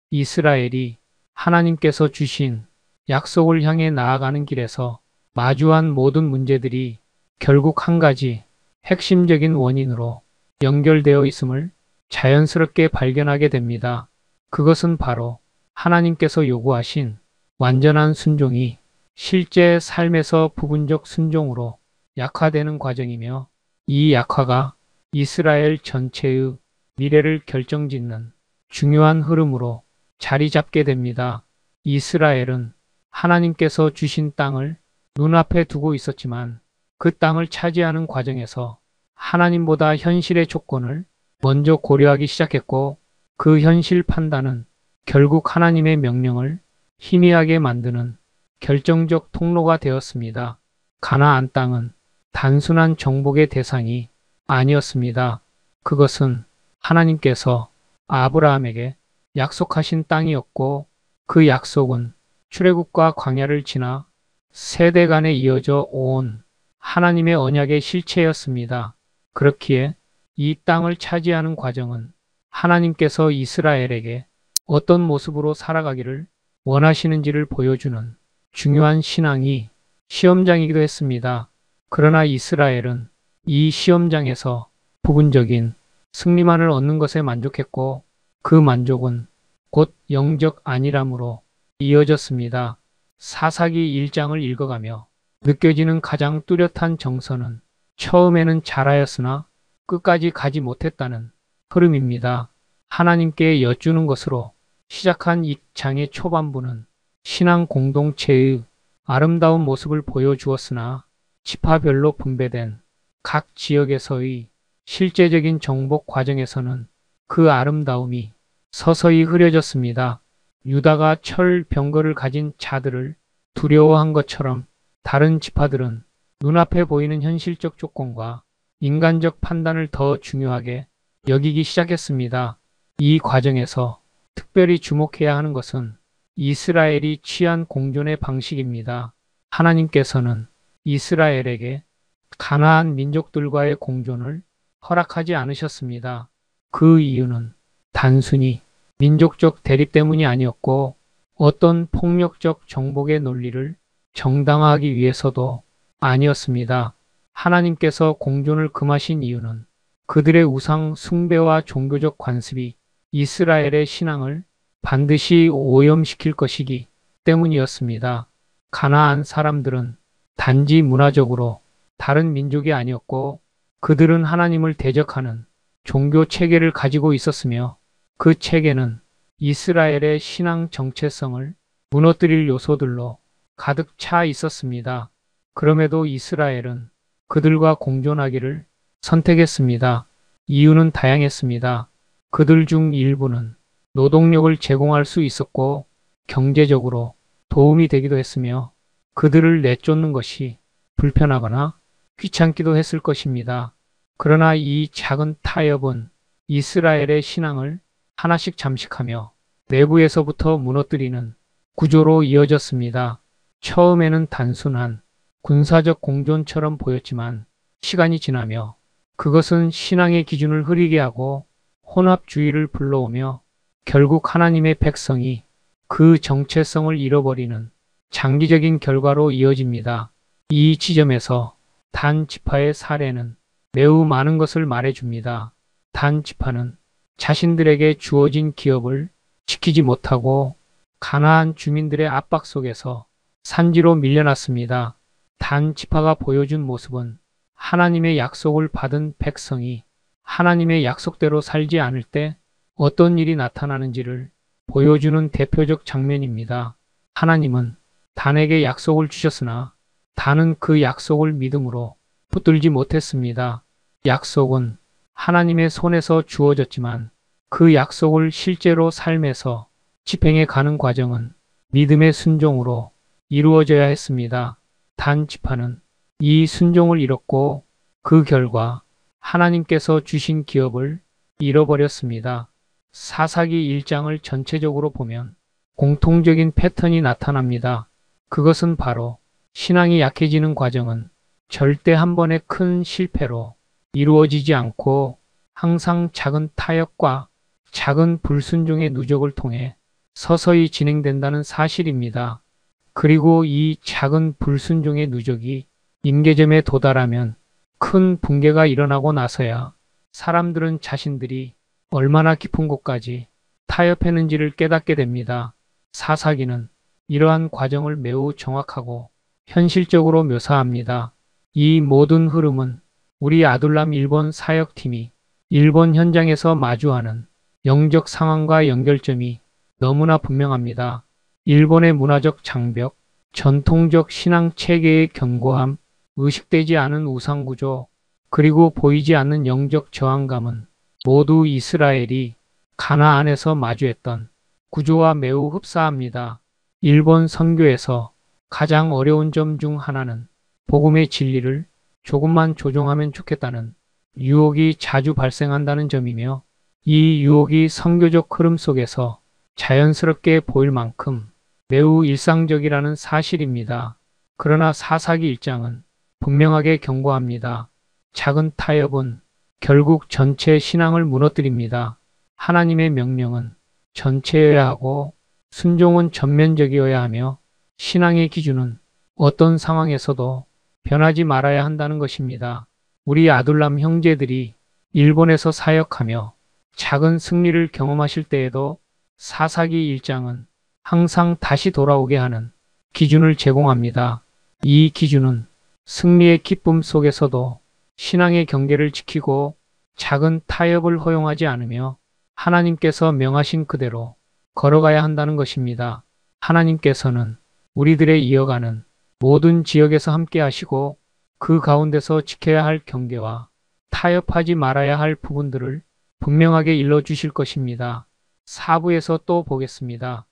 이스라엘이 하나님께서 주신 약속을 향해 나아가는 길에서 마주한 모든 문제들이 결국 한 가지 핵심적인 원인으로 연결되어 있음을 자연스럽게 발견하게 됩니다. 그것은 바로 하나님께서 요구하신 완전한 순종이 실제 삶에서 부분적 순종으로 약화되는 과정이며, 이 약화가 이스라엘 전체의 미래를 결정짓는 중요한 흐름으로 자리 잡게 됩니다. 이스라엘은 하나님께서 주신 땅을 눈앞에 두고 있었지만, 그 땅을 차지하는 과정에서 하나님보다 현실의 조건을 먼저 고려하기 시작했고, 그 현실 판단은 결국 하나님의 명령을 희미하게 만드는 결정적 통로가 되었습니다. 가나안 땅은 단순한 정복의 대상이 아니었습니다. 그것은 하나님께서 아브라함에게 약속하신 땅이었고, 그 약속은 출애굽과 광야를 지나 세대 간에 이어져 온 하나님의 언약의 실체였습니다. 그렇기에 이 땅을 차지하는 과정은 하나님께서 이스라엘에게 어떤 모습으로 살아가기를 원하시는지를 보여주는 중요한 신앙이 시험장이기도 했습니다. 그러나 이스라엘은 이 시험장에서 부분적인 승리만을 얻는 것에 만족했고, 그 만족은 곧 영적 안일함으로 이어졌습니다. 사사기 1장을 읽어가며 느껴지는 가장 뚜렷한 정서는 처음에는 잘하였으나 끝까지 가지 못했다는 흐름입니다. 하나님께 여쭈는 것으로 시작한 이 장의 초반부는 신앙 공동체의 아름다운 모습을 보여주었으나, 지파별로 분배된 각 지역에서의 실제적인 정복 과정에서는 그 아름다움이 서서히 흐려졌습니다. 유다가 철 병거를 가진 자들을 두려워한 것처럼 다른 지파들은 눈앞에 보이는 현실적 조건과 인간적 판단을 더 중요하게 여기기 시작했습니다. 이 과정에서 특별히 주목해야 하는 것은 이스라엘이 취한 공존의 방식입니다. 하나님께서는 이스라엘에게 가나안 민족들과의 공존을 허락하지 않으셨습니다. 그 이유는 단순히 민족적 대립 때문이 아니었고, 어떤 폭력적 정복의 논리를 정당화하기 위해서도 아니었습니다. 하나님께서 공존을 금하신 이유는 그들의 우상 숭배와 종교적 관습이 이스라엘의 신앙을 반드시 오염시킬 것이기 때문이었습니다. 가나안 사람들은 단지 문화적으로 다른 민족이 아니었고, 그들은 하나님을 대적하는 종교 체계를 가지고 있었으며, 그 체계는 이스라엘의 신앙 정체성을 무너뜨릴 요소들로 가득 차 있었습니다. 그럼에도 이스라엘은 그들과 공존하기를 선택했습니다. 이유는 다양했습니다. 그들 중 일부는 노동력을 제공할 수 있었고, 경제적으로 도움이 되기도 했으며, 그들을 내쫓는 것이 불편하거나 귀찮기도 했을 것입니다. 그러나 이 작은 타협은 이스라엘의 신앙을 하나씩 잠식하며 내부에서부터 무너뜨리는 구조로 이어졌습니다. 처음에는 단순한 군사적 공존처럼 보였지만, 시간이 지나며 그것은 신앙의 기준을 흐리게 하고 혼합주의를 불러오며, 결국 하나님의 백성이 그 정체성을 잃어버리는 장기적인 결과로 이어집니다. 이 지점에서 단 지파의 사례는 매우 많은 것을 말해줍니다. 단 지파는 자신들에게 주어진 기업을 지키지 못하고 가나안 주민들의 압박 속에서 산지로 밀려났습니다. 단 지파가 보여준 모습은 하나님의 약속을 받은 백성이 하나님의 약속대로 살지 않을 때 어떤 일이 나타나는지를 보여주는 대표적 장면입니다. 하나님은 단에게 약속을 주셨으나 단은 그 약속을 믿음으로 붙들지 못했습니다. 약속은 하나님의 손에서 주어졌지만, 그 약속을 실제로 삶에서 집행해 가는 과정은 믿음의 순종으로 이루어져야 했습니다. 단 지파는 이 순종을 잃었고, 그 결과 하나님께서 주신 기업을 잃어버렸습니다. 사사기 1장을 전체적으로 보면 공통적인 패턴이 나타납니다. 그것은 바로 신앙이 약해지는 과정은 절대 한 번의 큰 실패로 이루어지지 않고, 항상 작은 타협과 작은 불순종의 누적을 통해 서서히 진행된다는 사실입니다. 그리고 이 작은 불순종의 누적이 임계점에 도달하면 큰 붕괴가 일어나고 나서야 사람들은 자신들이 얼마나 깊은 곳까지 타협했는지를 깨닫게 됩니다. 사사기는 이러한 과정을 매우 정확하고 현실적으로 묘사합니다. 이 모든 흐름은 우리 아둘람 일본 사역팀이 일본 현장에서 마주하는 영적 상황과 연결점이 너무나 분명합니다. 일본의 문화적 장벽, 전통적 신앙 체계의 견고함, 의식되지 않은 우상 구조, 그리고 보이지 않는 영적 저항감은 모두 이스라엘이 가나안에서 마주했던 구조와 매우 흡사합니다. 일본 선교에서 가장 어려운 점 중 하나는 복음의 진리를 조금만 조정하면 좋겠다는 유혹이 자주 발생한다는 점이며, 이 유혹이 선교적 흐름 속에서 자연스럽게 보일 만큼 매우 일상적이라는 사실입니다. 그러나 사사기 1장은 분명하게 경고합니다. 작은 타협은 결국 전체 신앙을 무너뜨립니다. 하나님의 명령은 전체여야 하고 순종은 전면적이어야 하며 신앙의 기준은 어떤 상황에서도 변하지 말아야 한다는 것입니다. 우리 아둘람 형제들이 일본에서 사역하며 작은 승리를 경험하실 때에도 사사기 1장은 항상 다시 돌아오게 하는 기준을 제공합니다. 이 기준은 승리의 기쁨 속에서도 신앙의 경계를 지키고 작은 타협을 허용하지 않으며 하나님께서 명하신 그대로 걸어가야 한다는 것입니다. 하나님께서는 우리들의 이어가는 모든 지역에서 함께 하시고 그 가운데서 지켜야 할 경계와 타협하지 말아야 할 부분들을 분명하게 일러주실 것입니다. 4부에서 또 보겠습니다.